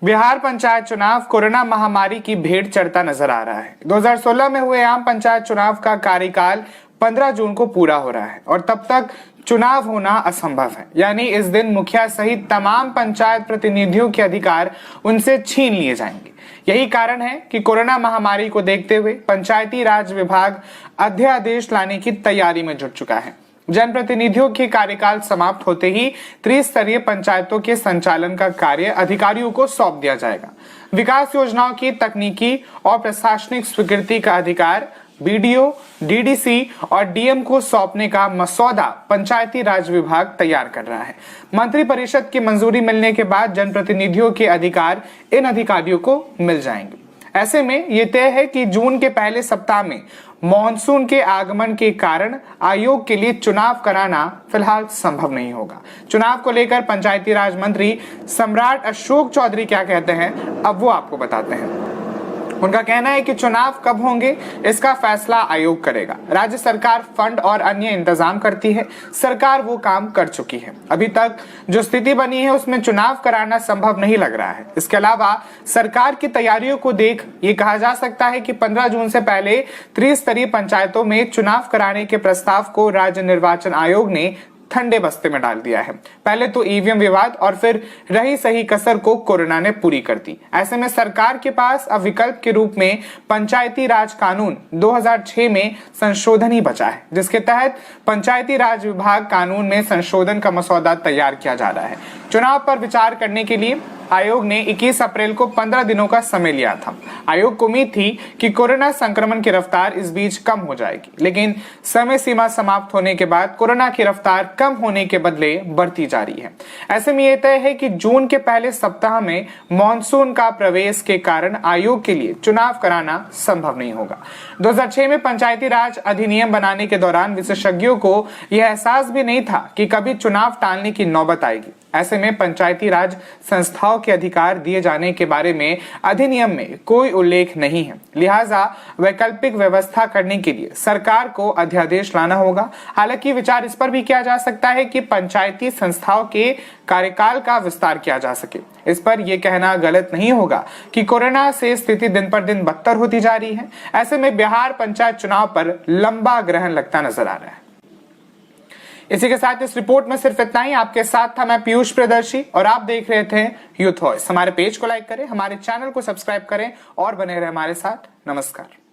बिहार पंचायत चुनाव कोरोना महामारी की भेंट चढ़ता नजर आ रहा है। 2016 में हुए आम पंचायत चुनाव का कार्यकाल 15 जून को पूरा हो रहा है और तब तक चुनाव होना असंभव है। यानी इस दिन मुखिया सहित तमाम पंचायत प्रतिनिधियों के अधिकार उनसे छीन लिए जाएंगे। यही कारण है कि कोरोना महामारी को देखते हुए पंचायती राज विभाग अध्यादेश लाने की तैयारी में जुट चुका है। जनप्रतिनिधियों के कार्यकाल समाप्त होते ही त्रिस्तरीय पंचायतों के संचालन का कार्य अधिकारियों को सौंप दिया जाएगा। विकास योजनाओं की तकनीकी और प्रशासनिक स्वीकृति का अधिकार बीडीओ, डीडीसी और डीएम को सौंपने का मसौदा पंचायती राज विभाग तैयार कर रहा है। मंत्रिपरिषद की मंजूरी मिलने के बाद जनप्रतिनिधियों के अधिकार इन अधिकारियों को मिल जाएंगे। ऐसे में ये तय है कि जून के पहले सप्ताह में मॉनसून के आगमन के कारण आयोग के लिए चुनाव कराना फिलहाल संभव नहीं होगा। चुनाव को लेकर पंचायती राज मंत्री सम्राट अशोक चौधरी क्या कहते हैं, अब वो आपको बताते हैं। उनका कहना है कि चुनाव कब होंगे इसका फैसला आयोग करेगा। राज्य सरकार फंड और अन्य इंतजाम करती है, सरकार वो काम कर चुकी है। अभी तक जो स्थिति बनी है उसमें चुनाव कराना संभव नहीं लग रहा है। इसके अलावा सरकार की तैयारियों को देख ये कहा जा सकता है कि 15 जून से पहले त्रिस्तरीय पंचायतों में चुनाव कराने के प्रस्ताव को राज्य निर्वाचन आयोग ने ठंडे बस्ते में डाल दिया है। पहले तो ईवीएम विवाद और फिर रही सही कसर को कोरोना ने पूरी कर दी। ऐसे में सरकार के पास अब विकल्प के रूप में पंचायती राज कानून 2006 में संशोधन ही बचा है, जिसके तहत पंचायती राज विभाग कानून में संशोधन का मसौदा तैयार किया जा रहा है। चुनाव पर विचार करने के लिए आयोग ने 21 अप्रैल को 15 दिनों का समय लिया था। आयोग को उम्मीद थी कि कोरोना संक्रमण की रफ्तार इस बीच कम हो जाएगी, लेकिन समय सीमा समाप्त होने के बाद कोरोना की रफ्तार कम होने के बदले बढ़ती जा रही है। ऐसे में यह तय है कि जून के पहले सप्ताह में मॉनसून का प्रवेश के कारण आयोग के लिए चुनाव कराना संभव नहीं होगा। 2006 में पंचायती राज अधिनियम बनाने के दौरान विशेषज्ञों को यह एहसास भी नहीं था कि कभी चुनाव टालने की नौबत आएगी। ऐसे में पंचायती राज संस्थाओं के अधिकार दिए जाने के बारे में अधिनियम में कोई उल्लेख नहीं है। लिहाजा वैकल्पिक व्यवस्था करने के लिए सरकार को अध्यादेश लाना होगा। हालांकि विचार इस पर भी किया जा सकता है कि पंचायती संस्थाओं के कार्यकाल का विस्तार किया जा सके। इस पर यह कहना गलत नहीं होगा कि कोरोना से स्थिति दिन पर दिन बदतर होती जा रही है। ऐसे में बिहार पंचायत चुनाव पर लंबा ग्रहण लगता नजर आ रहा है। इसी के साथ इस रिपोर्ट में सिर्फ इतना ही। आपके साथ था मैं पीयूष प्रियदर्शी और आप देख रहे थे यूथ वॉइस। हमारे पेज को लाइक करें, हमारे चैनल को सब्सक्राइब करें और बने रहे हमारे साथ। नमस्कार।